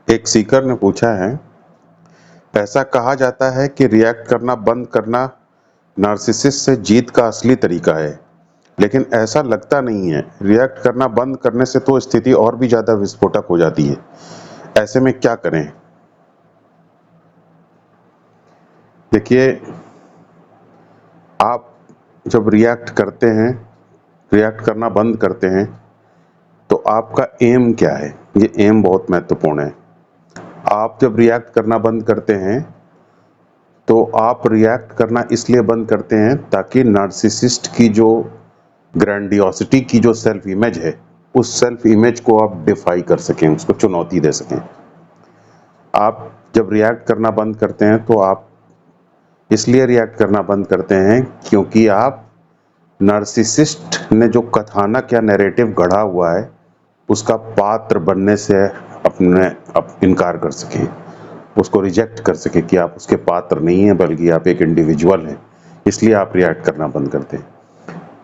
एक सीकर ने पूछा है, ऐसा कहा जाता है कि रिएक्ट करना बंद करना नार्सिसिस्ट से जीत का असली तरीका है, लेकिन ऐसा लगता नहीं है। रिएक्ट करना बंद करने से तो स्थिति और भी ज्यादा विस्फोटक हो जाती है। ऐसे में क्या करें? देखिए, आप जब रिएक्ट करते हैं, रिएक्ट करना बंद करते हैं, तो आपका एम क्या है? ये एम बहुत महत्वपूर्ण है। आप जब रिएक्ट करना बंद करते हैं, तो आप रिएक्ट करना इसलिए बंद करते हैं ताकि नार्सिसिस्ट की जो ग्रैंडियोसिटी की जो सेल्फ इमेज है, उस सेल्फ इमेज को आप डिफाई कर सकें, उसको चुनौती दे सकें। आप जब रिएक्ट करना बंद करते हैं तो आप इसलिए रिएक्ट करना बंद करते हैं क्योंकि आप नार्सिसिस्ट ने जो कथानक या नैरेटिव गढ़ा हुआ है, उसका पात्र बनने से इनकार कर सकें, उसको रिजेक्ट कर सके कि आप उसके पात्र नहीं हैं बल्कि आप एक इंडिविजुअल हैं। इसलिए आप रिएक्ट करना बंद करते हैं।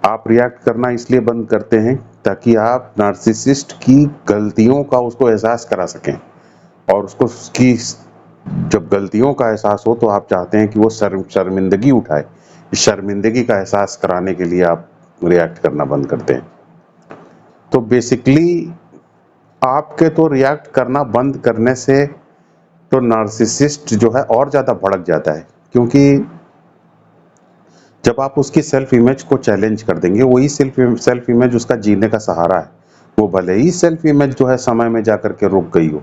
आप रिएक्ट करना इसलिए बंद करते हैं ताकि आप नार्सिसिस्ट की गलतियों का उसको एहसास करा सकें, और उसको उसकी जब गलतियों का एहसास हो तो आप चाहते हैं कि वो शर्मिंदगी उठाए। इस शर्मिंदगी का एहसास कराने के लिए आप रिएक्ट करना बंद करते हैं। तो बेसिकली आपके तो रिएक्ट करना बंद करने से तो नार्सिसिस्ट जो है और ज़्यादा भड़क जाता है, क्योंकि जब आप उसकी सेल्फ इमेज को चैलेंज कर देंगे, वही सेल्फ इमेज उसका जीने का सहारा है। वो भले ही सेल्फ इमेज जो है समय में जाकर के रुक गई हो,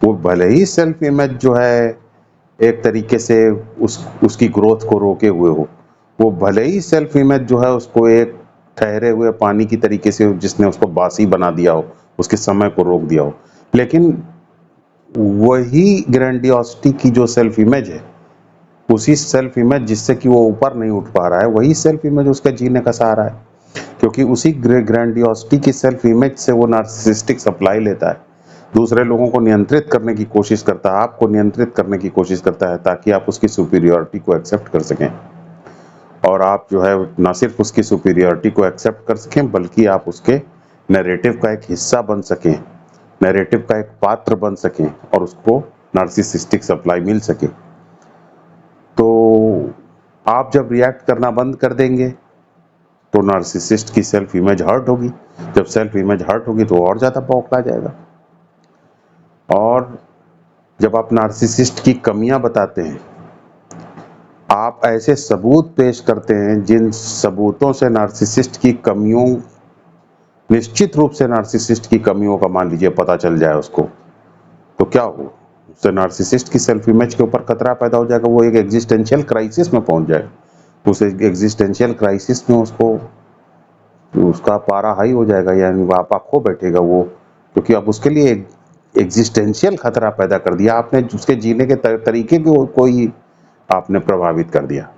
वो भले ही सेल्फ इमेज जो है एक तरीके से उसकी ग्रोथ को रोके हुए हो, वो भले ही सेल्फ इमेज जो है उसको एक ठहरे हुए पानी की तरीके से जिसने उसको बासी बना दिया हो, उसके समय को रोक दिया हो, लेकिन वही ग्रैंडियोसिटी की जो सेल्फ इमेज है, उसी सेल्फ इमेज जिससे कि वो ऊपर नहीं उठ पा रहा है, वही सेल्फ इमेज उसका जीने का सहारा है। क्योंकि उसी ग्रैंडियोसिटी की सेल्फ इमेज से वो नार्सिसिस्टिक सप्लाई लेता है, दूसरे लोगों को नियंत्रित करने की कोशिश करता है, आपको नियंत्रित करने की कोशिश करता है, ताकि आप उसकी सुपीरियरिटी को एक्सेप्ट कर सकें। और आप जो है ना सिर्फ उसकी सुपीरियरिटी को एक्सेप्ट कर सकें, बल्कि आप उसके नैरेटिव का एक हिस्सा बन सकें, नैरेटिव का एक पात्र बन सकें, और उसको नार्सिसिस्टिक सप्लाई मिल सके। तो आप जब रिएक्ट करना बंद कर देंगे तो नार्सिसिस्ट की सेल्फ इमेज हर्ट होगी। जब सेल्फ इमेज हर्ट होगी तो और ज्यादा बौखला जाएगा। और जब आप नार्सिसिस्ट की कमियां बताते हैं, आप ऐसे सबूत पेश करते हैं जिन सबूतों से नार्सिसिस्ट की कमियों, निश्चित रूप से नार्सिसिस्ट की कमियों का मान लीजिए पता चल जाए उसको, तो क्या हो, उससे नार्सिसिस्ट की सेल्फ इमेज के ऊपर खतरा पैदा हो जाएगा। वो एक एग्जिस्टेंशियल क्राइसिस में पहुंच जाएगा। उस एग्जिस्टेंशियल क्राइसिस में उसको उसका पारा हाई हो जाएगा, यानी आप खो बैठेगा वो, क्योंकि अब उसके लिए एग्जिस्टेंशियल खतरा पैदा कर दिया आपने, उसके जीने के तरीके को ही आपने प्रभावित कर दिया।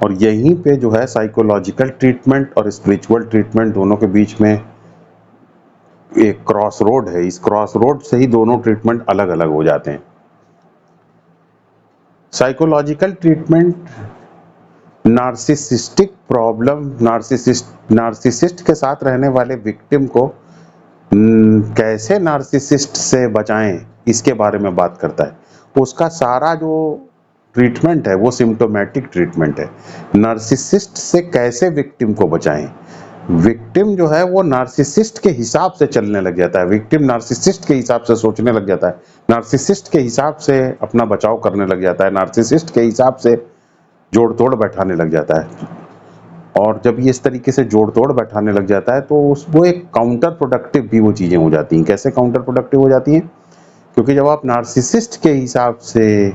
और यहीं पे जो है साइकोलॉजिकल ट्रीटमेंट और स्पिरिचुअल ट्रीटमेंट दोनों के बीच में एक क्रॉस रोड है। इस क्रॉस रोड से ही दोनों ट्रीटमेंट अलग अलग हो जाते हैं। Psychological treatment narcissistic problem, narcissist के साथ रहने वाले विक्टिम को कैसे नार्सिसिस्ट से बचाएं, इसके बारे में बात करता है। उसका सारा जो ट्रीटमेंट है वो सिम्टोमेटिक ट्रीटमेंट है। नार्सिसिस्ट से कैसे विक्टिम को बचाएं। विक्टिम जो है वो नार्सिसिस्ट के हिसाब से चलने लग जाता है, विक्टिम नार्सिसिस्ट के हिसाब से सोचने लग जाता है, नार्सिसिस्ट के हिसाब से अपना बचाव करने लग जाता है, नार्सिसिस्ट के हिसाब से जोड़ तोड़ बैठाने लग जाता है। और जब ये इस तरीके से जोड़ तोड़ बैठाने लग जाता है तो वो एक काउंटर प्रोडक्टिव भी वो चीजें हो जाती हैं। कैसे काउंटर प्रोडक्टिव हो जाती हैं? क्योंकि जब आप नार्सिसिस्ट के हिसाब से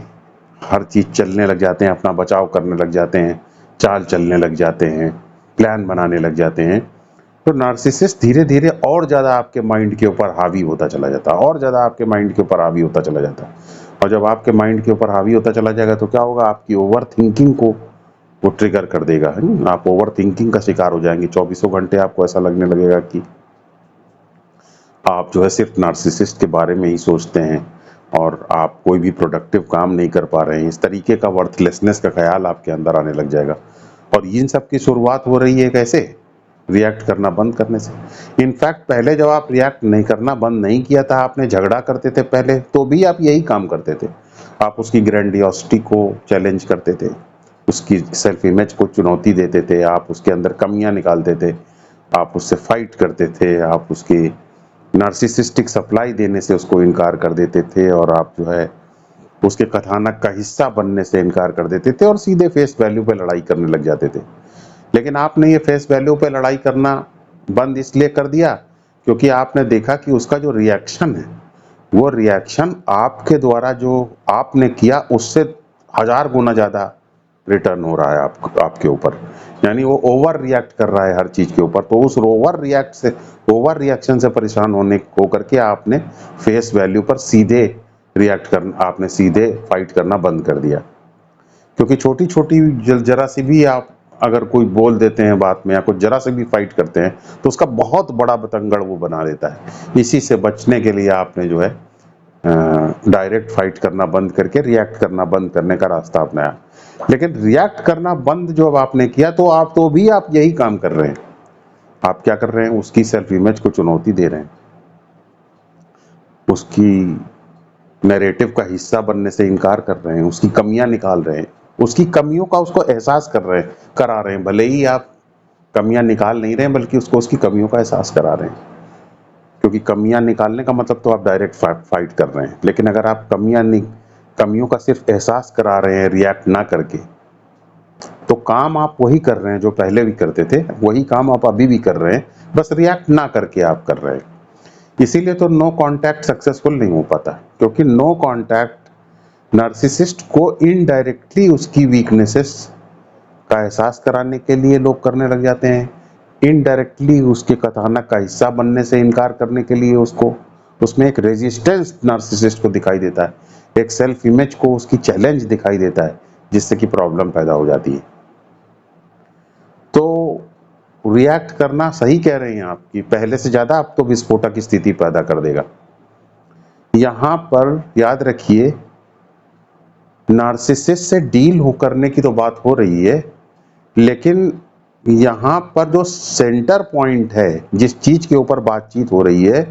हर चीज चलने लग जाते हैं, अपना बचाव करने लग जाते हैं, चाल चलने लग जाते हैं, प्लान बनाने लग जाते हैं, तो नार्सिसिस्ट धीरे धीरे और ज्यादा आपके माइंड के ऊपर हावी होता चला जाता है, और ज्यादा आपके माइंड के ऊपर हावी होता चला जाता है। और जब आपके माइंड के ऊपर हावी होता चला जाएगा तो क्या होगा, आपकी ओवर थिंकिंग को वो ट्रिगर कर देगा, है ना? आप ओवर थिंकिंग का शिकार हो जाएंगे। 24 घंटे आपको ऐसा लगने लगेगा कि आप जो है सिर्फ नार्सिसिस्ट के बारे में ही सोचते हैं, और आप कोई भी प्रोडक्टिव काम नहीं कर पा रहे हैं। इस तरीके का वर्थलेसनेस का ख्याल आपके अंदर आने लग जाएगा। और इन सब की शुरुआत हो रही है कैसे? रिएक्ट करना बंद करने से। इनफैक्ट पहले जब आप रिएक्ट नहीं करना बंद नहीं किया था, आपने झगड़ा करते थे पहले, तो भी आप यही काम करते थे। आप उसकी ग्रैंडियोसिटी को चैलेंज करते थे, उसकी सेल्फ इमेज को चुनौती देते थे, आप उसके अंदर कमियां निकालते थे, आप उससे फाइट करते थे, आप उसकी नार्सिसिस्टिक सप्लाई देने से उसको इनकार कर देते थे, और आप जो है उसके कथानक का हिस्सा बनने से इनकार कर देते थे और सीधे फेस वैल्यू पे लड़ाई करने लग जाते थे। लेकिन आपने ये फेस वैल्यू पे लड़ाई करना बंद इसलिए कर दिया क्योंकि आपने देखा कि उसका जो रिएक्शन है, वो रिएक्शन आपके द्वारा जो आपने किया उससे 1000 गुना ज्यादा रिटर्न हो रहा है आपके ऊपर। यानी वो ओवर रिएक्ट कर रहा है हर चीज के ऊपर। तो उस ओवर रिएक्शन से परेशान होकर के आपने फेस वैल्यू पर सीधे रिएक्ट करना, आपने सीधे फाइट करना बंद कर दिया। क्योंकि छोटी छोटी जरा सी भी आप अगर कोई बोल देते हैं बात में, या कुछ जरा से भी फाइट करते हैं, तो उसका बहुत बड़ा बतंगड़ वो बना देता है। इसी से बचने के लिए आपने जो है डायरेक्ट फाइट करना बंद करके रिएक्ट करना बंद करने का रास्ता अपनाया। लेकिन रिएक्ट करना बंद जो अब आपने किया, तो आप यही काम कर रहे हैं। आप क्या कर रहे हैं? उसकी सेल्फ इमेज को चुनौती दे रहे हैं, उसकी नैरेटिव का हिस्सा बनने से इनकार कर रहे हैं, उसकी कमियां निकाल रहे हैं, उसकी कमियों का उसको एहसास करा रहे हैं। भले ही आप कमियां निकाल नहीं रहे हैं, बल्कि उसको उसकी कमियों का एहसास करा रहे हैं। क्योंकि कमियां निकालने का मतलब तो आप डायरेक्ट फाइट कर रहे हैं। लेकिन अगर आप कमियों का सिर्फ एहसास करा रहे हैं रिएक्ट ना करके, तो काम आप वही कर रहे हैं जो पहले भी करते थे, वही काम आप अभी भी कर रहे हैं, बस रिएक्ट ना करके आप कर रहे हैं। इसीलिए तो नो कांटेक्ट सक्सेसफुल नहीं हो पाता, क्योंकि नो कांटेक्ट नार्सिसिस्ट को इनडायरेक्टली उसकी वीकनेसेस का एहसास कराने के लिए लोग करने लग जाते हैं, इनडायरेक्टली उसके कथानक का हिस्सा बनने से इनकार करने के लिए उसको उसमें एक रेजिस्टेंस नार्सिसिस्ट को दिखाई देता है, एक सेल्फ इमेज को उसकी चैलेंज दिखाई देता है, जिससे कि प्रॉब्लम पैदा हो जाती है। तो रिएक्ट करना, सही कह रहे हैं आप, कि पहले से ज्यादा आपको विस्फोटक स्थिति पैदा कर देगा। यहां पर याद रखिए, नार्सिसिस्ट से डील हो करने की तो बात हो रही है, लेकिन यहाँ पर जो सेंटर पॉइंट है, जिस चीज के ऊपर बातचीत हो रही है,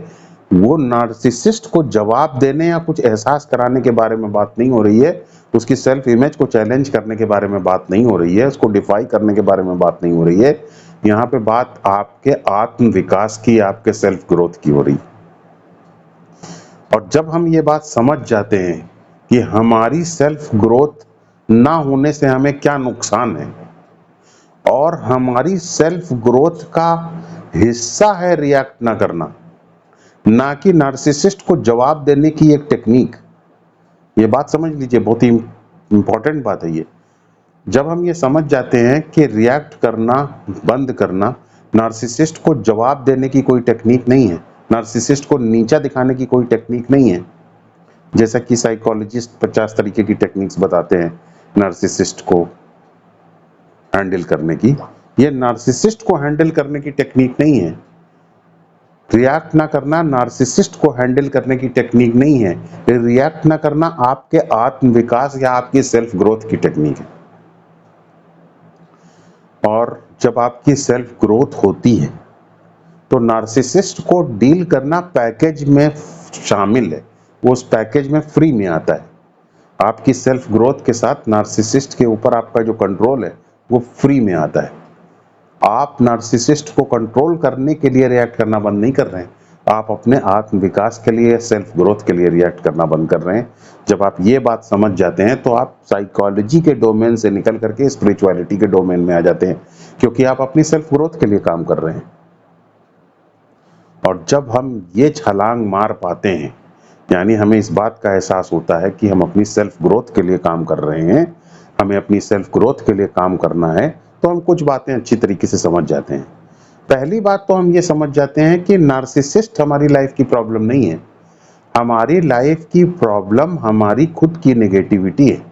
वो नार्सिसिस्ट को जवाब देने या कुछ एहसास कराने के बारे में बात नहीं हो रही है, उसकी सेल्फ इमेज को चैलेंज करने के बारे में बात नहीं हो रही है, उसको डिफाई करने के बारे में बात नहीं हो रही है। यहाँ पे बात आपके आत्म विकास की, आपके सेल्फ ग्रोथ की हो रही। और जब हम ये बात समझ जाते हैं कि हमारी सेल्फ ग्रोथ ना होने से हमें क्या नुकसान है, और हमारी सेल्फ ग्रोथ का हिस्सा है रिएक्ट ना करना, ना कि नार्सिसिस्ट को जवाब देने की एक टेक्निक। ये बात समझ लीजिए, बहुत ही इंपॉर्टेंट बात है ये। जब हम ये समझ जाते हैं कि रिएक्ट करना बंद करना नार्सिसिस्ट को जवाब देने की कोई टेक्निक नहीं है, नार्सिसिस्ट को नीचा दिखाने की कोई टेक्निक नहीं है, जैसा कि साइकोलॉजिस्ट 50 तरीके की टेक्निक्स बताते हैं नार्सिसिस्ट को हैंडल करने की, ये नार्सिसिस्ट को हैंडल करने की टेक्निक नहीं है। रिएक्ट ना करना नार्सिसिस्ट को हैंडल करने की टेक्निक नहीं है, रिएक्ट ना करना आपके आत्म विकास या आपकी सेल्फ ग्रोथ की टेक्निक है। और जब आपकी सेल्फ ग्रोथ होती है, तो नार्सिसिस्ट को डील करना पैकेज में शामिल है, वो उस पैकेज में फ्री में आता है। आपकी सेल्फ ग्रोथ के साथ नार्सिसिस्ट के ऊपर आपका जो कंट्रोल है वो फ्री में आता है। आप नार्सिसिस्ट को कंट्रोल करने के लिए रिएक्ट करना बंद नहीं कर रहे हैं, आप अपने आत्म विकास के लिए, सेल्फ ग्रोथ के लिए रिएक्ट करना बंद कर रहे हैं। जब आप ये बात समझ जाते हैं, तो आप साइकोलॉजी के डोमेन से निकल करके स्पिरिचुअलिटी के डोमेन में आ जाते हैं, क्योंकि आप अपनी सेल्फ ग्रोथ के लिए काम कर रहे हैं। और जब हम ये छलांग मार पाते हैं, यानी हमें इस बात का एहसास होता है कि हम अपनी सेल्फ ग्रोथ के लिए काम कर रहे हैं, हमें अपनी सेल्फ ग्रोथ के लिए काम करना है, तो हम कुछ बातें अच्छी तरीके से समझ जाते हैं। पहली बात तो हम ये समझ जाते हैं कि नार्सिसिस्ट हमारी लाइफ की प्रॉब्लम नहीं है। हमारी लाइफ की प्रॉब्लम हमारी खुद की नेगेटिविटी है।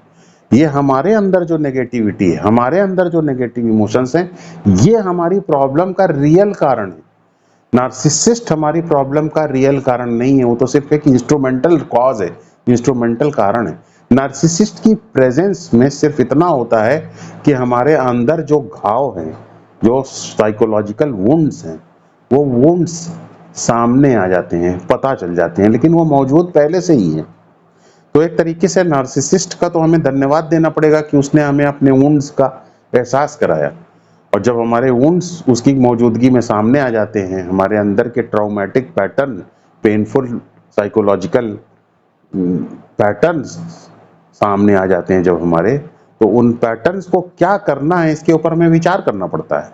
ये हमारे अंदर जो नेगेटिविटी है, हमारे अंदर जो नेगेटिव इमोशंस हैं, ये हमारी प्रॉब्लम का रियल कारण है। नार्सिसिस्ट हमारी प्रॉब्लम का रियल कारण नहीं है, वो तो सिर्फ एक इंस्ट्रूमेंटल कॉज है, इंस्ट्रूमेंटल कारण है। नार्सिसिस्ट की प्रेजेंस में सिर्फ इतना होता है कि हमारे अंदर जो घाव है, जो साइकोलॉजिकल वुंड्स हैं, वो वुंड्स सामने आ जाते हैं, पता चल जाते हैं, लेकिन वो मौजूद पहले से ही हैं। तो एक तरीके से नार्सिसिस्ट का तो हमें धन्यवाद देना पड़ेगा कि उसने हमें अपने वुंड्स का एहसास कराया। और जब हमारे वुंड्स उसकी मौजूदगी में सामने आ जाते हैं, हमारे अंदर के traumatic pattern, painful psychological patterns सामने आ जाते हैं जब हमारे, तो उन पैटर्न्स को क्या करना है इसके ऊपर हमें विचार करना पड़ता है।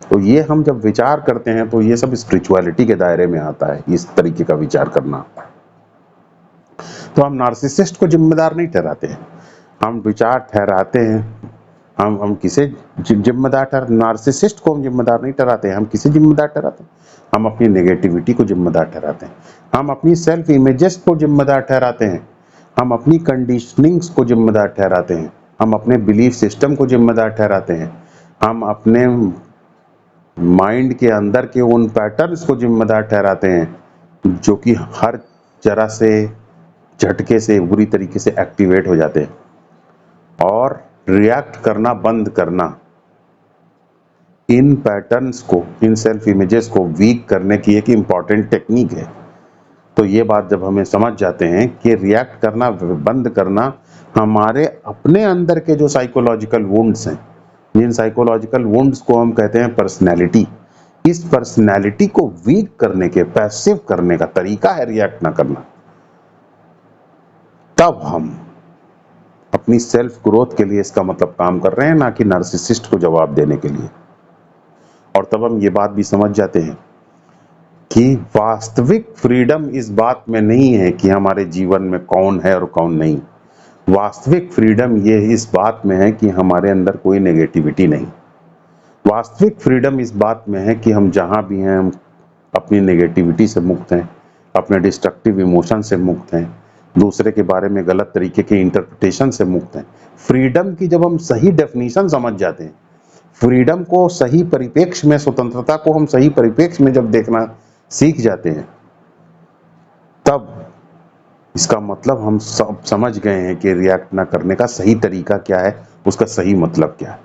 तो ये हम जब विचार करते हैं तो ये सब स्पिरिचुअलिटी के दायरे में आता है, इस तरीके का विचार करना। तो हम नार्सिसिस्ट को जिम्मेदार नहीं ठहराते हैं, हम विचार ठहराते हैं, हम किसे जिम्मेदार नार्सिसिस्ट को हम जिम्मेदार नहीं ठहराते हैं, हम किसे जिम्मेदार ठहराते हैं, हम अपनी नेगेटिविटी को जिम्मेदार ठहराते हैं, हम अपनी सेल्फ इमेजेस को जिम्मेदार ठहराते हैं, हम अपनी कंडीशनिंग्स को जिम्मेदार ठहराते हैं, हम अपने बिलीफ सिस्टम को जिम्मेदार ठहराते हैं, हम अपने माइंड के अंदर के उन पैटर्न्स को जिम्मेदार ठहराते हैं जो कि हर जरा से झटके से बुरी तरीके से एक्टिवेट हो जाते हैं। और रिएक्ट करना बंद करना इन पैटर्न्स को, इन सेल्फ इमेजेस को वीक करने की एक इम्पॉर्टेंट टेक्निक है। तो ये बात जब हमें समझ जाते हैं कि रिएक्ट करना बंद करना हमारे अपने अंदर के जो साइकोलॉजिकल वुंड्स हैं, जिन साइकोलॉजिकल वुंड्स को हम कहते हैं पर्सनैलिटी, इस पर्सनैलिटी को वीक करने के, पैसिव करने का तरीका है रिएक्ट ना करना। तब हम अपनी सेल्फ ग्रोथ के लिए इसका मतलब काम कर रहे हैं, ना कि नार्सिसिस्ट को जवाब देने के लिए। और तब हम ये बात भी समझ जाते हैं कि वास्तविक फ्रीडम इस बात में नहीं है कि हमारे जीवन में कौन है और कौन नहीं। वास्तविक फ्रीडम ये इस बात में है कि हमारे अंदर कोई नेगेटिविटी नहीं। वास्तविक फ्रीडम इस बात में है कि हम जहां भी हैं हम अपनी नेगेटिविटी से मुक्त हैं, अपने डिस्ट्रक्टिव इमोशन से मुक्त हैं, दूसरे के बारे में गलत तरीके के इंटरप्रिटेशन से मुक्त हैं। फ्रीडम की जब हम सही डेफिनेशन समझ जाते हैं, फ्रीडम को सही परिप्रेक्ष्य में, स्वतंत्रता को हम सही परिप्रेक्ष्य में जब देखना सीख जाते हैं, तब इसका मतलब हम सब समझ गए हैं कि रिएक्ट ना करने का सही तरीका क्या है, उसका सही मतलब क्या है।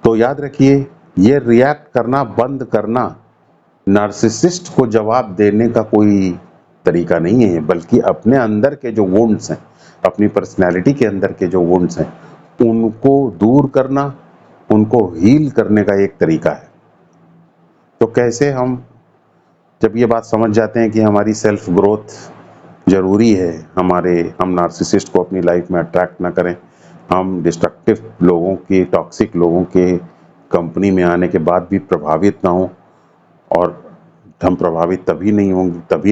तो याद रखिए, ये रिएक्ट करना बंद करना नार्सिसिस्ट को जवाब देने का कोई तरीका नहीं है, बल्कि अपने अंदर के जो वुंड्स हैं, अपनी पर्सनैलिटी के अंदर के जो वुंड्स हैं, उनको दूर करना, उनको हील करने का एक तरीका है। तो कैसे हम जब ये बात समझ जाते हैं कि हमारी सेल्फ ग्रोथ जरूरी है, हम नार्सिसिस्ट को अपनी लाइफ में अट्रैक्ट ना करें, हम डिस्ट्रक्टिव लोगों की, टॉक्सिक लोगों के कंपनी में आने के बाद भी प्रभावित ना हो, और हम प्रभावित तभी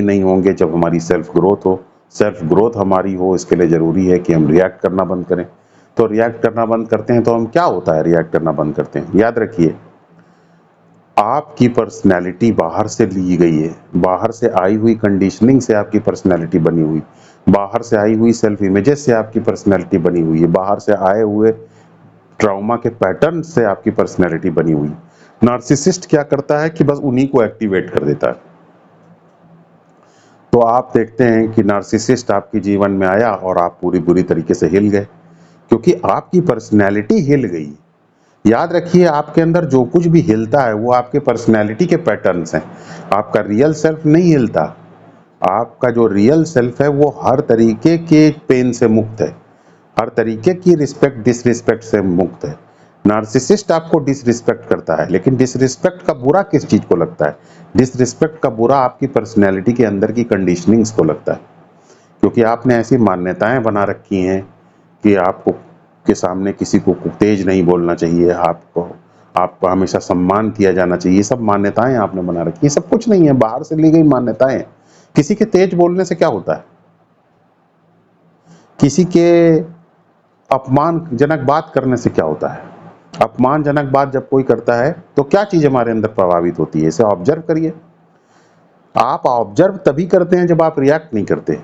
नहीं होंगे जब हमारी सेल्फ ग्रोथ हो। सेल्फ ग्रोथ हमारी हो, इसके लिए जरूरी है कि हम रिएक्ट करना बंद करें। तो रिएक्ट करना बंद करते हैं तो हम क्या होता है रिएक्ट करना बंद करते हैं, याद रखिए, आपकी पर्सनैलिटी बाहर से ली गई है, बाहर से आई हुई कंडीशनिंग से आपकी पर्सनैलिटी बनी हुई, बाहर से आई हुई सेल्फ इमेजेस से आपकी पर्सनैलिटी बनी हुई है, बाहर से आए हुए ट्रॉमा के पैटर्न से आपकी पर्सनैलिटी बनी हुई। नार्सिसिस्ट क्या करता है कि बस उन्हीं को एक्टिवेट कर देता है। तो आप देखते हैं कि नार्सिसिस्ट आपके जीवन में आया और आप पूरी बुरी तरीके से हिल गए, क्योंकि आपकी पर्सनैलिटी हिल गई। याद रखिए, आपके अंदर जो कुछ भी हिलता है वो आपके पर्सनैलिटी के पैटर्न्स हैं, आपका रियल सेल्फ नहीं हिलता। आपका जो रियल सेल्फ है वो हर तरीके के पेन से मुक्त है, हर तरीके की डिसरिस्पेक्ट से मुक्त है। नार्सिसिस्ट आपको डिसरिस्पेक्ट करता है, लेकिन डिसरिस्पेक्ट का बुरा किस चीज को लगता है? डिसरिस्पेक्ट का बुरा आपकी पर्सनैलिटी के अंदर की कंडीशनिंग्स को लगता है, क्योंकि आपने ऐसी मान्यताएं बना रखी हैं कि आपको के सामने किसी को तेज नहीं बोलना चाहिए, आपको हमेशा सम्मान किया जाना चाहिए। ये सब मान्यताएं आपने बना रखी है, सब कुछ नहीं है, बाहर से ली गई मान्यताएं। किसी के तेज बोलने से क्या होता है? किसी के अपमानजनक बात करने से क्या होता है? अपमानजनक बात जब कोई करता है तो क्या चीज हमारे अंदर प्रभावित होती है? इसे ऑब्जर्व करिए। आप ऑब्जर्व तभी करते हैं जब आप रिएक्ट नहीं करते।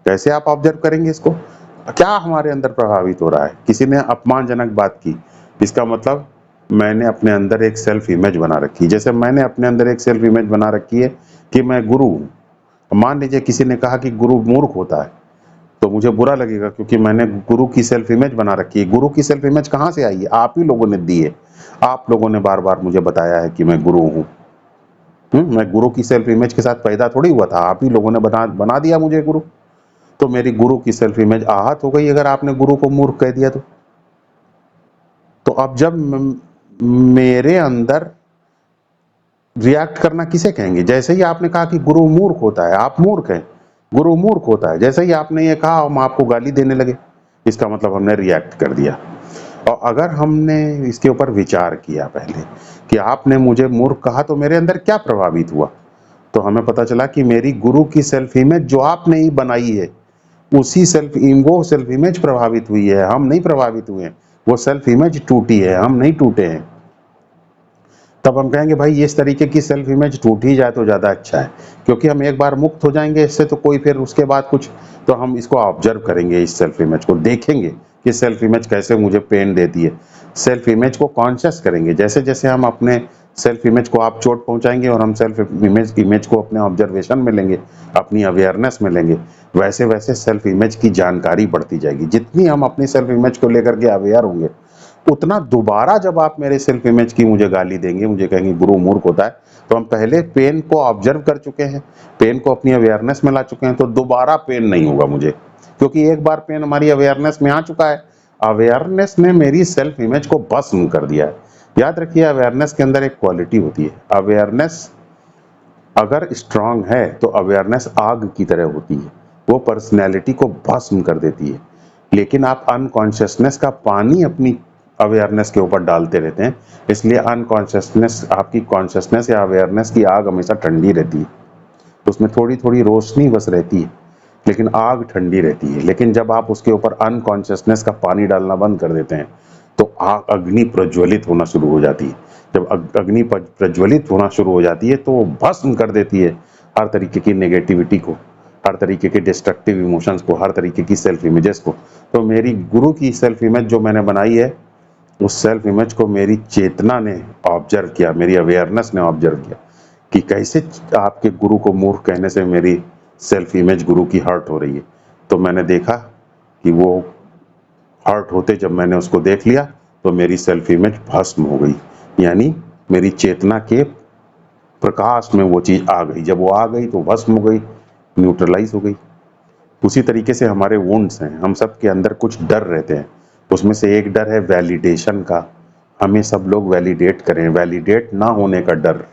कैसे आप ऑब्जर्व करेंगे इसको? क्या हमारे अंदर प्रभावित हो रहा है? किसी ने अपमानजनक बात की, इसका मतलब मैंने अपने अंदर एक सेल्फ इमेज बना रखी है। जैसे मैंने अपने अंदर एक सेल्फ इमेज बना रखी है कि मैं गुरु हूं। मान लीजिए किसी ने कहा कि गुरु मूर्ख होता है, तो मुझे बुरा लगेगा, क्योंकि मैंने गुरु की सेल्फ इमेज बना रखी है। गुरु की सेल्फ इमेज कहाँ से आई है? आप ही लोगों ने दी है। आप लोगों ने बार बार मुझे बताया है कि मैं गुरु हूँ। मैं गुरु की सेल्फ इमेज के साथ पैदा थोड़ी हुआ था, आप ही लोगों ने बना बना दिया मुझे गुरु। तो मेरी गुरु की सेल्फ इमेज आहत हो गई अगर आपने गुरु को मूर्ख कह दिया तो अब जब मेरे अंदर रिएक्ट करना किसे कहेंगे? जैसे ही आपने कहा कि गुरु मूर्ख होता है, आप मूर्ख हैं, गुरु मूर्ख होता है, जैसे ही आपने ये कहा हम आपको गाली देने लगे, इसका मतलब हमने रिएक्ट कर दिया। और अगर हमने इसके ऊपर विचार किया पहले कि आपने मुझे मूर्ख कहा तो मेरे अंदर क्या प्रभावित हुआ, तो हमें पता चला कि मेरी गुरु की सेल्फ इमेज जो आपने ही बनाई है, उसी वो सेल्फ इमेज प्रभावित हुई है, हम नहीं प्रभावित हुए हैं। वो सेल्फ इमेज टूटी है, हम नहीं टूटे हैं। तब हम कहेंगे भाई इस तरीके की सेल्फ इमेज टूट ही जाए तो ज़्यादा अच्छा है, क्योंकि हम एक बार मुक्त हो जाएंगे इससे तो कोई फिर उसके बाद कुछ, तो हम इसको ऑब्जर्व करेंगे, इस सेल्फ इमेज को देखेंगे कि सेल्फ इमेज कैसे मुझे पेन देती है। सेल्फ इमेज को कॉन्शियस करेंगे। जैसे जैसे हम अपने सेल्फ इमेज को आप चोट पहुंचाएंगे और हम सेल्फ इमेज को अपने ऑब्जर्वेशन में लेंगे, अपनी अवेयरनेस में लेंगे, वैसे वैसे सेल्फ इमेज की जानकारी बढ़ती जाएगी। जितनी हम अपनी सेल्फ इमेज को लेकर के अवेयर होंगे, उतना दोबारा जब आप मेरे सेल्फ इमेज की मुझे गाली देंगे, मुझे कहेंगे गुरु मूर्ख होता है, तो हम पहले पेन को ऑब्जर्व कर चुके हैं, पेन को अपनी अवेयरनेस में ला चुके हैं, तो दोबारा पेन नहीं होगा मुझे, क्योंकि एक बार पेन हमारी अवेयरनेस में आ चुका है। अवेयरनेस ने मेरी सेल्फ इमेज को भस्म कर दिया है। याद रखिए, अवेयरनेस के अंदर एक क्वालिटी होती है। अवेयरनेस अगर स्ट्रांग है तो अवेयरनेस आग की तरह होती है, वो पर्सनैलिटी को भस्म कर देती है। लेकिन आप अनकॉन्शियसनेस का पानी अपनी अवेयरनेस के ऊपर डालते रहते हैं, इसलिए अनकॉन्शियसनेस, आपकी कॉन्शियसनेस या अवेयरनेस की आग हमेशा ठंडी रहती है, तो उसमें थोड़ी थोड़ी रोशनी बस रहती है, लेकिन आग ठंडी रहती है। लेकिन जब आप उसके ऊपर अनकॉन्शियसनेस का पानी डालना बंद कर देते हैं तो आग, अग्नि प्रज्वलित होना शुरू हो जाती है। जब अग्नि प्रज्वलित होना शुरू हो जाती है तो वो भस्म कर देती है हर तरीके की नेगेटिविटी को, हर तरीके के डिस्ट्रक्टिव इमोशंस को, हर तरीके की सेल्फ इमेजेस को। तो मेरी गुरु की सेल्फ इमेज जो मैंने बनाई है, उस सेल्फ इमेज को मेरी चेतना ने ऑब्जर्व किया, मेरी अवेयरनेस ने ऑब्जर्व किया कि कैसे आपके गुरु को मूर्ख कहने से मेरी सेल्फ इमेज गुरु की हर्ट हो रही है। तो मैंने देखा कि वो हर्ट होते जब मैंने उसको देख लिया तो मेरी सेल्फ इमेज भस्म हो गई, यानी मेरी चेतना के प्रकाश में वो चीज आ गई। जब वो आ गई तो भस्म हो गई, न्यूट्रलाइज हो गई। उसी तरीके से हमारे वुंड्स हैं, हम सब के अंदर कुछ डर रहते हैं। उसमें से एक डर है वैलिडेशन का, हमें सब लोग वैलिडेट करें, वैलिडेट ना होने का डर।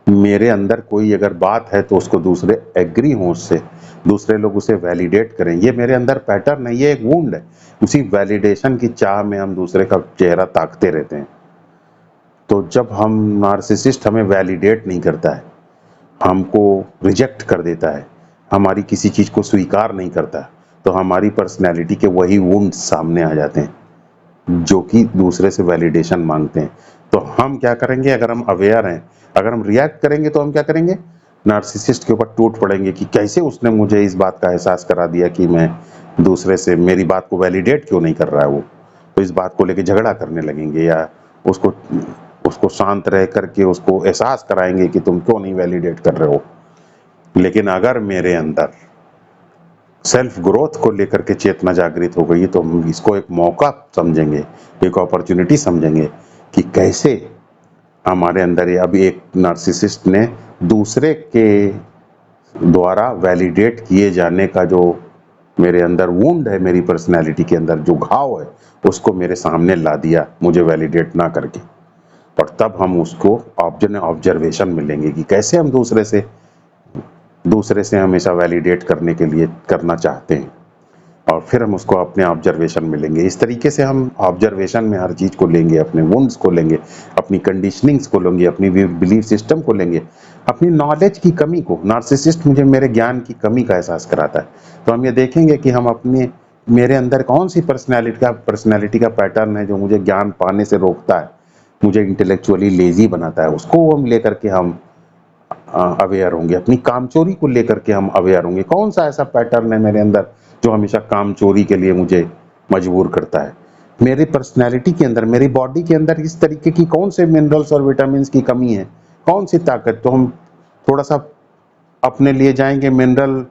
मेरे अंदर कोई अगर बात है तो उसको दूसरे एग्री हों, उससे दूसरे लोग उसे वैलिडेट करें, ये मेरे अंदर पैटर्न है, ये एक वुंड है। उसी वैलिडेशन की चाह में हम दूसरे का चेहरा ताकते रहते हैं। तो जब हम नार्सिसिस्ट हमें वैलिडेट नहीं करता है, हमको रिजेक्ट कर देता है, हमारी किसी चीज को स्वीकार नहीं करता, तो हमारी पर्सनैलिटी के वही वुंड्स सामने आ जाते हैं जो कि दूसरे से वैलिडेशन मांगते हैं। तो हम क्या करेंगे? अगर हम अवेयर हैं, अगर हम रिएक्ट करेंगे तो हम क्या करेंगे? नार्सिसिस्ट के ऊपर टूट पड़ेंगे कि कैसे उसने मुझे इस बात का एहसास करा दिया कि मैं दूसरे से, मेरी बात को वैलिडेट क्यों नहीं कर रहा है वो। तो इस बात को लेके झगड़ा करने लगेंगे, या उसको उसको शांत रह करके उसको एहसास कराएंगे कि तुम क्यों नहीं वैलिडेट कर रहे हो। लेकिन अगर मेरे अंदर सेल्फ ग्रोथ को लेकर के चेतना जागृत हो गई तो हम इसको एक मौका समझेंगे, एक अपॉर्चुनिटी समझेंगे कि कैसे हमारे अंदर ये, अभी एक नार्सिसिस्ट ने दूसरे के द्वारा वैलिडेट किए जाने का जो मेरे अंदर वुंड है, मेरी पर्सनैलिटी के अंदर जो घाव है, उसको मेरे सामने ला दिया मुझे वैलिडेट ना करके। और तब हम उसको ऑब्जर्वेशन में लेंगे कि कैसे हम दूसरे से हमेशा वैलिडेट करने के लिए करना चाहते हैं, और फिर हम उसको अपने ऑब्जर्वेशन में लेंगे। इस तरीके से हम ऑब्जर्वेशन में हर चीज को लेंगे, अपने वुंड्स को लेंगे, अपनी कंडीशनिंग्स को लेंगे, अपनी बिलीफ सिस्टम को लेंगे, अपनी नॉलेज की कमी को। नार्सिसिस्ट मुझे मेरे ज्ञान की कमी का एहसास कराता है, तो हम ये देखेंगे कि हम अपने, मेरे अंदर कौन सी पर्सनैलिटी का पैटर्न है जो मुझे ज्ञान पाने से रोकता है, मुझे इंटेलेक्चुअली लेजी बनाता है। उसको हम लेकर के हम अवेयर होंगे। अपनी कामचोरी को लेकर के हम अवेयर होंगे, कौन सा ऐसा पैटर्न है मेरे अंदर जो हमेशा कामचोरी के लिए मुझे मजबूर करता है। मेरी पर्सनैलिटी के अंदर, मेरी बॉडी के अंदर इस तरीके की कौन से मिनरल्स और विटामिन की कमी है, कौन सी ताकत। तो हम थोड़ा सा अपने लिए जाएंगे मिनरल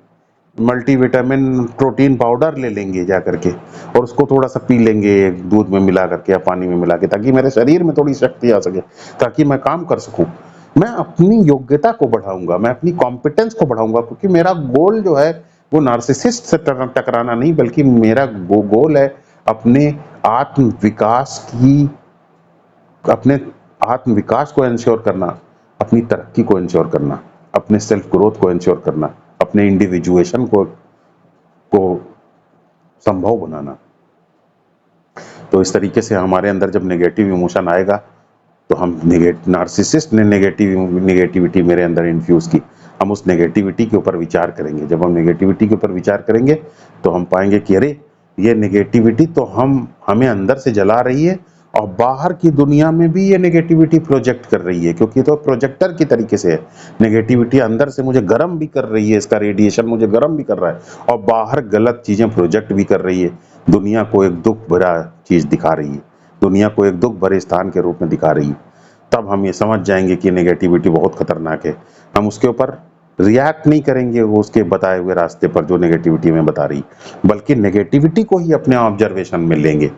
मल्टीविटामिन प्रोटीन पाउडर ले लेंगे जा करके और उसको थोड़ा सा पी लेंगे दूध में मिला करके या पानी में मिला के, ताकि मेरे शरीर में थोड़ी शक्ति आ सके, ताकि मैं काम कर सकूं। मैं अपनी योग्यता को बढ़ाऊंगा, मैं अपनी कॉम्पिटेंस को बढ़ाऊंगा, क्योंकि मेरा गोल जो है वो नार्सिसिस्ट से टकराना नहीं, बल्कि मेरा गोल है अपने आत्म विकास की, अपने आत्म विकास को इंश्योर करना, अपनी तरक्की को इंश्योर करना, अपने सेल्फ ग्रोथ को इंश्योर करना, अपने इंडिविजुएशन को संभव बनाना। तो इस तरीके से हमारे अंदर जब नेगेटिव इमोशन आएगा तो हम नार्सिसिस्ट ने नेगेटिविटी मेरे अंदर इन्फ्यूज की, हम उस नेगेटिविटी के ऊपर विचार करेंगे। जब हम नेगेटिविटी के ऊपर विचार करेंगे तो हम पाएंगे कि अरे ये नेगेटिविटी तो हमें अंदर से जला रही है और बाहर की दुनिया में भी ये नेगेटिविटी प्रोजेक्ट कर रही है, क्योंकि तो प्रोजेक्टर की तरीके से है। नेगेटिविटी अंदर से मुझे गर्म भी कर रही है, इसका रेडिएशन मुझे गर्म भी कर रहा है और बाहर गलत चीजें प्रोजेक्ट भी कर रही है, दुनिया को एक दुख भरा चीज दिखा रही है, दुनिया को एक दुख भरे स्थान के रूप में दिखा रही है। तब हम ये समझ जाएंगे कि नेगेटिविटी बहुत खतरनाक है। हम उसके ऊपर रिएक्ट नहीं करेंगे वो उसके बताए हुए रास्ते पर जो नेगेटिविटी में बता रही, बल्कि नेगेटिविटी को ही अपने ऑब्जर्वेशन में लेंगे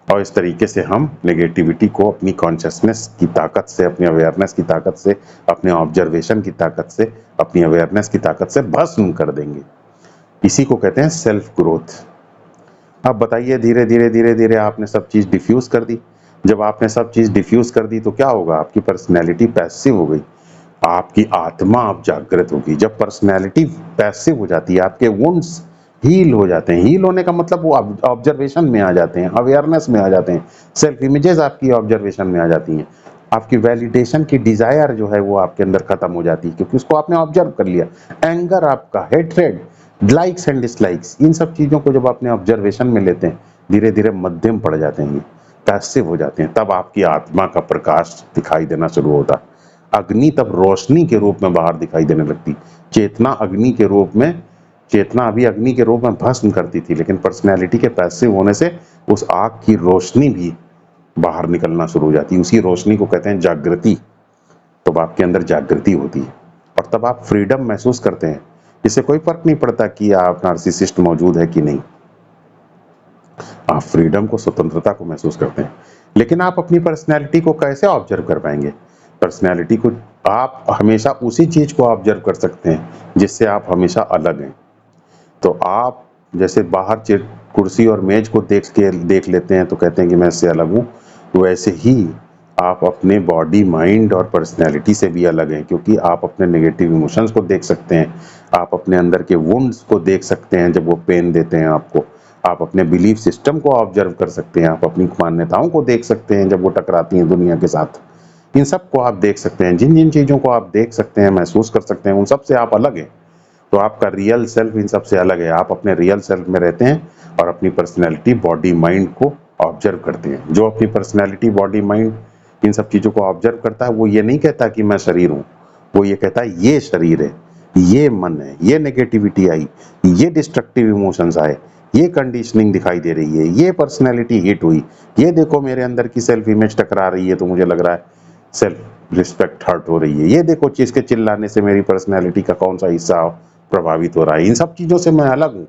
और इस तरीके से हम नेगेटिविटी को अपनी कॉन्शियसनेस की ताकत से, अपनी अवेयरनेस की ताकत से, अपने ऑब्जर्वेशन की ताकत से, अपनी अवेयरनेस की ताकत से भस्म कर देंगे। इसी को कहते हैं सेल्फ ग्रोथ। अब बताइए, धीरे धीरे धीरे धीरे आपने सब चीज डिफ्यूज कर दी। जब आपने सब चीज डिफ्यूज कर दी तो क्या होगा? आपकी पर्सनैलिटी पैसिव हो गई, आपकी आत्मा अब जागृत होगी। जब पर्सनैलिटी पैसिव हो जाती है, आपके वुंड्स हील हो जाते हैं। हील होने का मतलब वो ऑब्जर्वेशन में आ जाते हैं, अवेयरनेस में आ जाते हैं, सेल्फ इमेजेस आपकी ऑब्जर्वेशन में आ जाती हैं। आपकी वैलिडेशन की डिजायर जो है वो आपके अंदर खत्म हो जाती है, क्योंकि उसको आपने ऑब्जर्व कर लिया। एंगर आपका, हेट्रेड, लाइक्स एंड डिसलाइक्स, इन सब चीजों को जब आपने ऑब्जर्वेशन में लेते हैं, धीरे धीरे मध्यम पड़ जाते हैं, पैसिव हो जाते हैं। तब आपकी आत्मा का प्रकाश दिखाई देना शुरू होता है। अग्नि तब रोशनी के रूप में बाहर दिखाई देने लगती। चेतना अग्नि के रूप में, चेतना अभी अग्नि के रूप में भस्म करती थी, लेकिन पर्सनैलिटी के पैसिव होने से उस आग की रोशनी भी बाहर निकलना शुरू हो जाती है। उसी रोशनी को कहते हैं जागृति। तो आपके अंदर जागृति होती है और तब आप फ्रीडम महसूस करते हैं। इससे कोई फर्क नहीं पड़ता कि आप नार्सिसिस्ट मौजूद है कि नहीं, आप फ्रीडम को, स्वतंत्रता को महसूस करते हैं। लेकिन आप अपनी पर्सनैलिटी को कैसे ऑब्जर्व कर पाएंगे? पर्सनैलिटी को आप हमेशा उसी चीज को ऑब्जर्व कर सकते हैं जिससे आप हमेशा अलग हैं। तो आप जैसे बाहर कुर्सी और मेज को देख लेते हैं तो कहते हैं कि मैं इससे अलग हूँ, वैसे ही आप अपने बॉडी, माइंड और पर्सनैलिटी से भी अलग हैं, क्योंकि आप अपने नेगेटिव इमोशंस को देख सकते हैं, आप अपने अंदर के वुंड्स को देख सकते हैं जब वो पेन देते हैं आपको, आप अपने बिलीफ सिस्टम को ऑब्जर्व कर सकते हैं, आप अपनी मान्यताओं को देख सकते हैं जब वो टकराती हैं दुनिया के साथ। इन सब को आप देख सकते हैं। जिन जिन चीजों को आप देख सकते हैं, महसूस कर सकते हैं, उन सब से आप अलग हैं। तो आपका रियल सेल्फ इन सब से अलग है। आप अपने रियल सेल्फ में रहते हैं और अपनी पर्सनैलिटी, बॉडी, माइंड को ऑब्जर्व करते हैं। जो अपनी पर्सनैलिटी, बॉडी, माइंड इन सब चीजों को ऑब्जर्व करता है, वो ये नहीं कहता कि मैं शरीर हूँ, वो ये कहता है ये शरीर है, ये मन है, ये नेगेटिविटी आई, ये डिस्ट्रक्टिव इमोशंस आए, ये कंडीशनिंग दिखाई दे रही है, ये पर्सनैलिटी हिट हुई, ये देखो मेरे अंदर की सेल्फ इमेज टकरा रही है तो मुझे लग रहा है सेल्फ रिस्पेक्ट हर्ट हो रही है, ये देखो चीज के चिल्लाने से मेरी पर्सनैलिटी का कौन सा हिस्सा प्रभावित हो रहा है। इन सब चीजों से मैं अलग हूँ,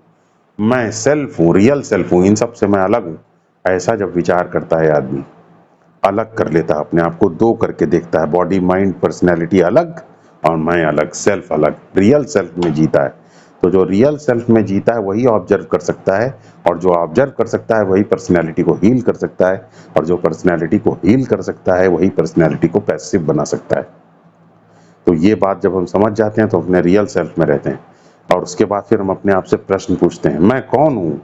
मैं सेल्फ हूँ, रियल सेल्फ हूँ, इन सब से मैं अलग हूँ। ऐसा जब विचार करता है आदमी, अलग कर लेता है अपने आप को, दो करके देखता है, बॉडी, माइंड, पर्सनैलिटी अलग और मैं अलग, सेल्फ अलग, रियल सेल्फ में जीता है। तो जो रियल सेल्फ में जीता है वही ऑब्जर्व कर सकता है, और जो ऑब्जर्व कर सकता है वही पर्सनैलिटी को हील कर सकता है, और जो पर्सनैलिटी को हील कर सकता है वही पर्सनैलिटी को पैसिव बना सकता है। तो ये बात जब हम समझ जाते हैं तो अपने रियल सेल्फ में रहते हैं, और उसके बाद फिर हम अपने आप से प्रश्न पूछते हैं, मैं कौन हूँ?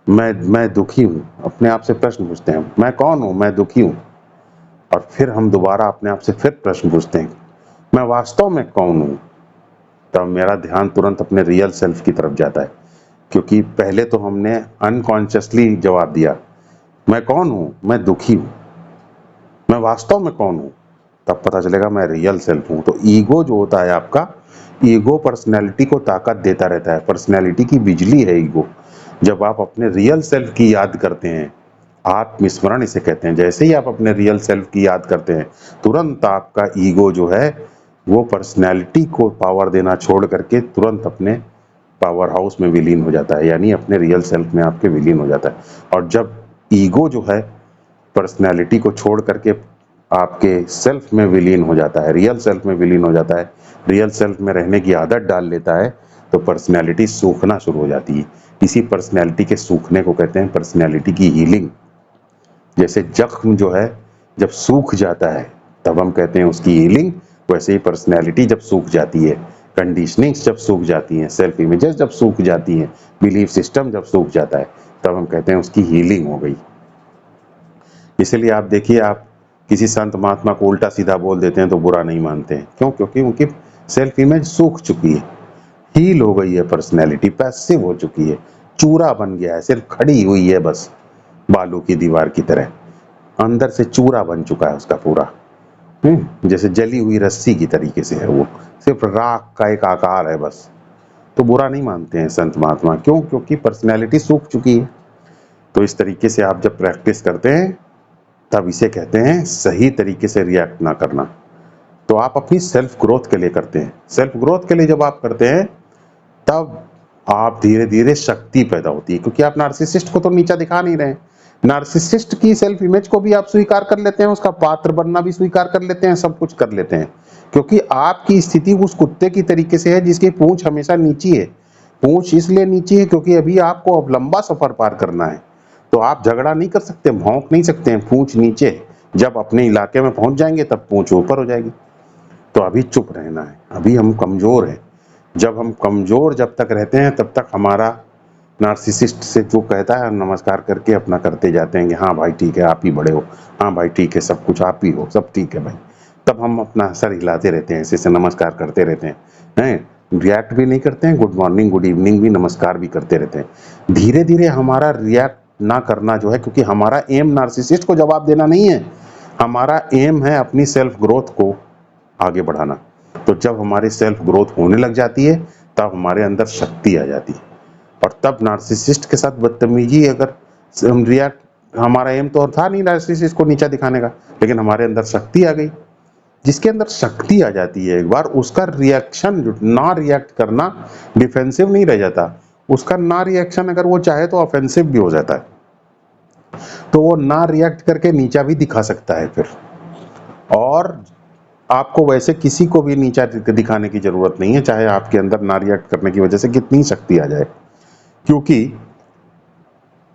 मैं दुखी हूँ। अपने आप से प्रश्न पूछते हैं, मैं कौन हूँ? मैं दुखी हूँ। और फिर हम दोबारा अपने आप से फिर प्रश्न पूछते हैं, मैं वास्तव में कौन हूँ? तब मेरा ध्यान तुरंत अपने रियल सेल्फ की तरफ जाता है, क्योंकि पहले तो हमने अनकॉन्शियसली जवाब दिया, मैं कौन हूँ? मैं दुखी हूँ। मैं वास्तव में कौन हूँ? तब पता चलेगा मैं रियल सेल्फ हूँ। तो ईगो जो होता है आपका, ईगो पर्सनैलिटी को ताकत देता रहता है, पर्सनैलिटी की बिजली है ईगो। जब आप अपने रियल सेल्फ की याद करते हैं, आत्मस्मरण इसे कहते हैं, जैसे ही आप अपने रियल सेल्फ की याद करते हैं, तुरंत आपका ईगो जो है वो पर्सनैलिटी को पावर देना छोड़ करके तुरंत अपने पावर हाउस में विलीन हो जाता है, यानी अपने रियल सेल्फ में आपके विलीन हो जाता है। और जब ईगो जो है पर्सनैलिटी को छोड़ करके आपके सेल्फ में विलीन हो जाता है, रियल सेल्फ में विलीन हो जाता है, रियल सेल्फ में रहने की आदत डाल लेता है, तो पर्सनैलिटी सूखना शुरू हो जाती है। इसी पर्सनैलिटी के सूखने को कहते हैं पर्सनैलिटी की हीलिंग। जैसे जख्म जो है जब सूख जाता है तब हम कहते हैं उसकी हीलिंग, वैसे ही पर्सनैलिटी जब सूख जाती है, कंडीशनिंग्स जब सूख जाती हैं, सेल्फ इमेजेस जब सूख जाती हैं, बिलीफ सिस्टम जब सूख जाता है, तब हम कहते हैं उसकी हीलिंग हो गई। इसलिए आप देखिए, आप किसी संत महात्मा को उल्टा सीधा बोल देते हैं तो बुरा नहीं मानते हैं। क्यों? क्योंकि उनकी सेल्फ इमेज सूख चुकी है, हील हो गई है, पर्सनैलिटी पैसिव हो चुकी है, चूरा बन गया है, सिर्फ खड़ी हुई है बस बालू की दीवार की तरह, अंदर से चूरा बन चुका है उसका पूरा। जैसे जली हुई रस्सी की तरीके से है, वो सिर्फ राख का एक आकार है बस। तो बुरा नहीं मानते हैं संत महात्मा। क्यों? क्योंकि पर्सनैलिटी सूख चुकी है। तो इस तरीके से आप जब प्रैक्टिस करते हैं तब इसे कहते हैं सही तरीके से रिएक्ट ना करना। तो आप अपनी सेल्फ ग्रोथ के लिए करते हैं। सेल्फ ग्रोथ के लिए जब आप करते हैं तब आप धीरे धीरे शक्ति पैदा होती है, क्योंकि आप नार्सिसिस्ट को तो नीचा दिखा नहीं रहे हैं। नार्सिसिस्ट की सेल्फ इमेज को भी आप स्वीकार कर लेते हैं, उसका पात्र बनना भी स्वीकार कर लेते हैं, सब कुछ कर लेते हैं, क्योंकि आपकी स्थिति उस कुत्ते की तरीके से है जिसकी पूंछ हमेशा नीची है। पूंछ इसलिए नीची है क्योंकि अभी आपको अब लंबा सफर पार करना है, तो आप झगड़ा नहीं कर सकते, भौंक नहीं सकते हैं, पूंछ नीचे है। जब अपने इलाके में पहुंच जाएंगे तब पूंछ ऊपर हो जाएगी। तो अभी चुप रहना है, अभी हम कमजोर हैं। जब हम कमजोर जब तक रहते हैं तब तक हमारा नार्सिसिस्ट से जो कहता है नमस्कार करके अपना करते जाते हैं कि हाँ भाई ठीक है आप ही बड़े हो, हाँ भाई ठीक है सब कुछ आप ही हो, सब ठीक है भाई। तब हम अपना सर हिलाते रहते हैं, ऐसे नमस्कार करते रहते हैं, रिएक्ट भी नहीं करते हैं, गुड मॉर्निंग गुड इवनिंग भी नमस्कार भी करते रहते हैं। धीरे धीरे हमारा रिएक्ट ना करना जो है, क्योंकि हमारा एम नार्सिसिस्ट को जवाब देना नहीं है, हमारा एम है अपनी सेल्फ ग्रोथ को आगे बढ़ाना। तो जब हमारी सेल्फ ग्रोथ होने लग जाती है तब हमारे अंदर शक्ति आ जाती है। और तब नार्सिसिस्ट के साथ बदतमीजी अगर हम रिएक्ट, हमारा एम तो था नहीं नार्सिसिस्ट को नीचा दिखाने का, लेकिन हमारे अंदर शक्ति आ गई। जिसके अंदर शक्ति आ जाती है एक बार, उसका रिएक्शन जो ना रिएक्ट करना डिफेंसिव नहीं रह जाता, उसका ना रिएक्शन अगर वो चाहे तो ऑफेंसिव भी हो जाता है। तो वो ना रिएक्ट करके नीचा भी दिखा सकता है फिर। और आपको वैसे किसी को भी नीचा दिखाने की जरूरत नहीं है, चाहे आपके अंदर ना रिएक्ट करने की वजह से कितनी शक्ति आ जाए, क्योंकि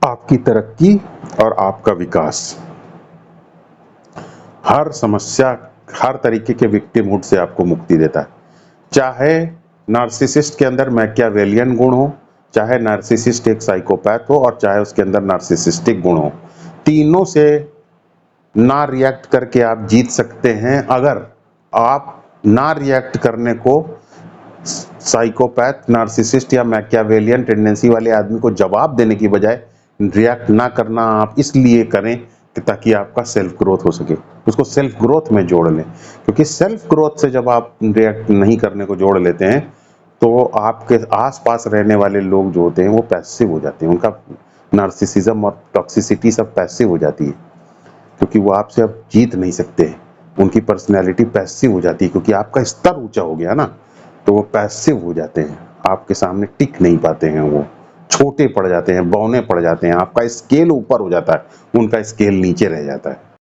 आपकी तरक्की और आपका विकास हर समस्या, हर तरीके के विक्टिमहुड से आपको मुक्ति देता है। चाहे नार्सिसिस्ट के अंदर मैकियावेलियन गुण हो, चाहे नार्सिसिस्ट एक साइकोपैथ हो, और चाहे उसके अंदर नार्सिसिस्टिक गुण हो, तीनों से ना रिएक्ट करके आप जीत सकते हैं। अगर आप ना रिएक्ट करने को साइकोपैथ, नार्सिसिस्ट या मैकियावेलियन टेंडेंसी वाले आदमी को जवाब देने की बजाय रिएक्ट ना करना आप इसलिए करें कि ताकि आपका सेल्फ ग्रोथ हो सके, उसको सेल्फ ग्रोथ में जोड़ लें। क्योंकि सेल्फ ग्रोथ से जब आप रिएक्ट नहीं करने को जोड़ लेते हैं तो आपके आसपास रहने वाले लोग जो होते हैं वो पैसिव हो जाते हैं, उनका नार्सिसिज्म और टॉक्सिसिटी सब पैसिव हो जाती है, क्योंकि वो आपसे अब जीत नहीं सकते। उनकी पर्सनैलिटी पैसिव हो जाती है, क्योंकि आपका स्तर ऊंचा हो गया ना, तो वो पैसिव हो जाते हैं, आपके सामने टिक नहीं पाते हैं, वो छोटे पड़ जाते हैं, बौने पड़ जाते हैं, आपका स्केल ऊपर हो जाता है, उनका स्केल नीचे रह जाता है।